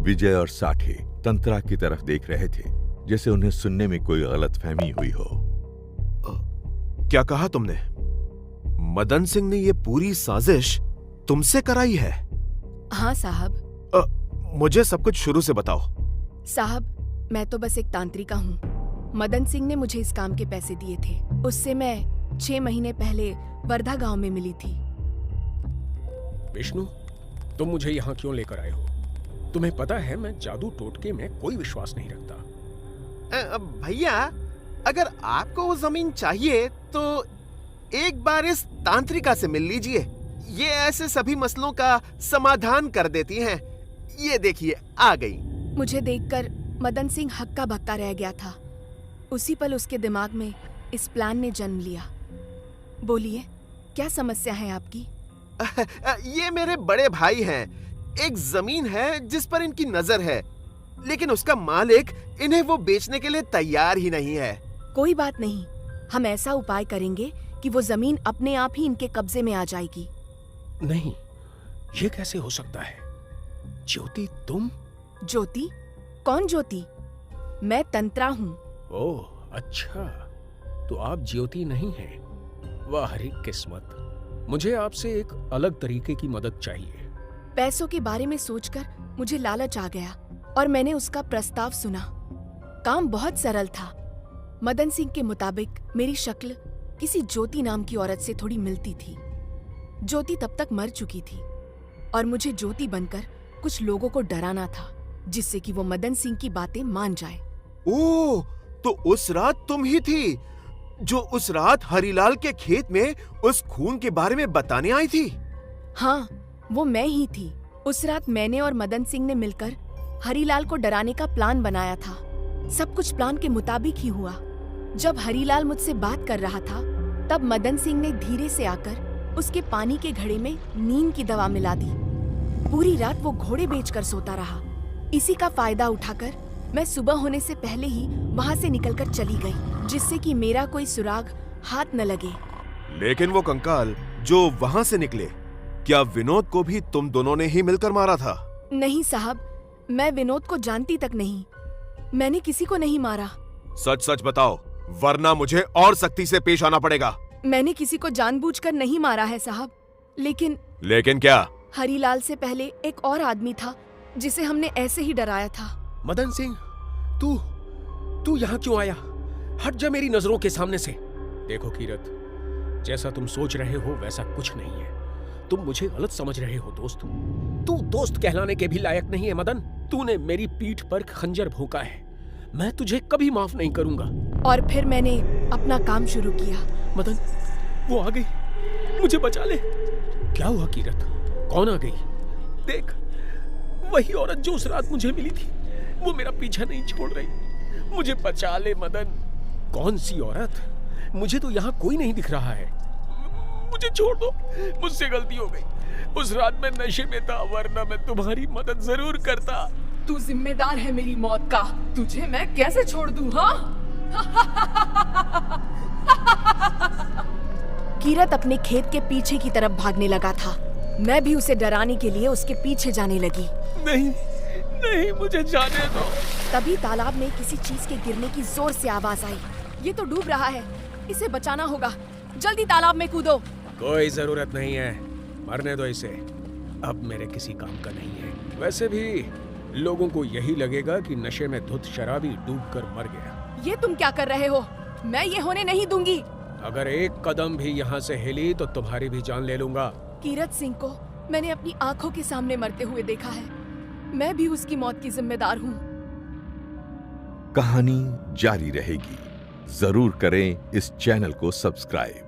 विजय और साठे तंत्रा की तरफ देख रहे थे, जैसे उन्हें सुनने में कोई गलतफहमी हुई हो। क्या कहा तुमने? मदन सिंह ने ये पूरी साजिश तुमसे कराई है? हाँ साहब। मुझे सब कुछ शुरू से बताओ। साहब, मैं तो बस एक तांत्रिका हूँ। मदन सिंह ने मुझे इस काम के पैसे दिए थे। उससे मैं 6 महीने पहले वर्धा गांव में मिली थी। विष्णु, तुम मुझे यहाँ क्यों लेकर आए हो? तुम्हें पता है मैं जादू टोटके में कोई विश्वास नहीं रखता। भैया, अगर आपको वो जमीन चाहिए तो एक बार इस तांत्रिका से मिल लीजिए। ये ऐसे सभी मसलों का समाधान कर देती हैं। ये देखिए, आ गई। मुझे देखकर मदन सिंह हक्का बक्का रह गया था। उसी पल उसके दिमाग में इस प्लान ने जन्म लिया। बोलिए, क्या समस्या है आपकी? ये मेरे बड़े भाई हैं। एक जमीन है जिस पर इनकी नजर है, लेकिन उसका मालिक इन्हें वो बेचने के लिए तैयार ही नहीं है। कोई बात नहीं, हम ऐसा उपाय करेंगे कि वो जमीन अपने आप ही इनके कब्जे में आ जाएगी। नहीं, ये कैसे हो सकता है? ज्योति, तुम? ज्योति? कौन ज्योति? मैं तंत्रा हूँ। ओह अच्छा, तो आप ज्योति नहीं हैं। वाह हरी किस्मत। मुझे आपसे एक अलग तरीके की मदद चाहिए। पैसों के बारे में सोचकर मुझे लालच आ गया और मैंने उसका प्रस्ताव सुना। काम बहुत सरल था। मदन सिंह के मुताबिक मेरी शक्ल किसी ज्योति नाम की औरत से थोड़ी मिलती थी। ज्योति तब तक मर चुकी थी और मुझे ज्योति बनकर कुछ लोगों को डराना था, जिससे कि वो मदन सिंह की बातें मान जाए। ओह, तो उस रात तुम ही थी जो उस रात हरीलाल के खेत में उस खून के बारे में बताने आई थी? हाँ, वो मैं ही थी। उस रात मैंने और मदन सिंह ने मिलकर हरीलाल को डराने का प्लान बनाया था। सब कुछ प्लान के मुताबिक ही हुआ। जब हरीलाल मुझसे बात कर रहा था, तब मदन सिंह ने धीरे से आकर उसके पानी के घड़े में नींद की दवा मिला दी। पूरी रात वो घोड़े बेचकर सोता रहा। इसी का फायदा उठाकर मैं सुबह होने से पहले ही वहाँ से निकलकर चली गई, जिससे कि मेरा कोई सुराग हाथ न लगे। लेकिन वो कंकाल जो वहाँ से निकले, क्या विनोद को भी तुम दोनों ने ही मिलकर मारा था? नहीं साहब, मैं विनोद को जानती तक नहीं। मैंने किसी को नहीं मारा। सच सच बताओ, वरना मुझे और सख्ती से पेश आना पड़ेगा। मैंने किसी को जानबूझकर नहीं मारा है साहब। लेकिन क्या? हरीलाल से पहले एक और आदमी था जिसे हमने ऐसे ही डराया था। मदन सिंह, तू यहाँ क्यों आया? हट जा मेरी नजरों के सामने से। देखो कीरत, जैसा तुम सोच रहे हो वैसा कुछ नहीं है। तुम मुझे गलत समझ रहे हो दोस्त। तू दोस्त कहलाने के भी लायक नहीं है मदन। तूने मेरी पीठ पर खंजर भोंका है। मैं तुझे कभी माफ नहीं करूंगा। और फिर मैंने अपना काम शुरू किया। मदन, वो आ गई, मुझे बचा ले। क्या हुआ कीरत? कौन आ गई? देख, वही औरत जो उस रात मुझे मिली थी, वो मेरा पीछा नहीं छोड़ रही। मुझे बचा ले मदन। कौन सी औरत? मुझे तो यहाँ कोई नहीं दिख रहा है। मुझे छोड़ दो, मुझसे गलती हो गई। उस रात मैं नशे में था, वरना मैं तुम्हारी मदद जरूर करता। तू जिम्मेदार है मेरी मौत का। तुझे मैं कैसे छोड़ दूं? हाँ? कीरत अपने खेत के पीछे की तरफ भागने लगा था। मैं भी उसे डराने के लिए उसके पीछे जाने लगी। नहीं नहीं, मुझे जाने दो। तभी तालाब में किसी चीज के गिरने की जोर से आवाज आई। ये तो डूब रहा है, इसे बचाना होगा। जल्दी तालाब में कूदो। कोई जरूरत नहीं है, मरने दो इसे। अब मेरे किसी काम का नहीं है। वैसे भी लोगों को यही लगेगा कि नशे में धुत शराबी डूबकर मर गया। ये तुम क्या कर रहे हो? मैं ये होने नहीं दूंगी। अगर एक कदम भी यहाँ से हिली तो तुम्हारी भी जान ले लूंगा। कीरत सिंह को मैंने अपनी आंखों के सामने मरते हुए देखा है। मैं भी उसकी मौत की जिम्मेदार हूँ। कहानी जारी रहेगी। जरूर करें इस चैनल को सब्सक्राइब।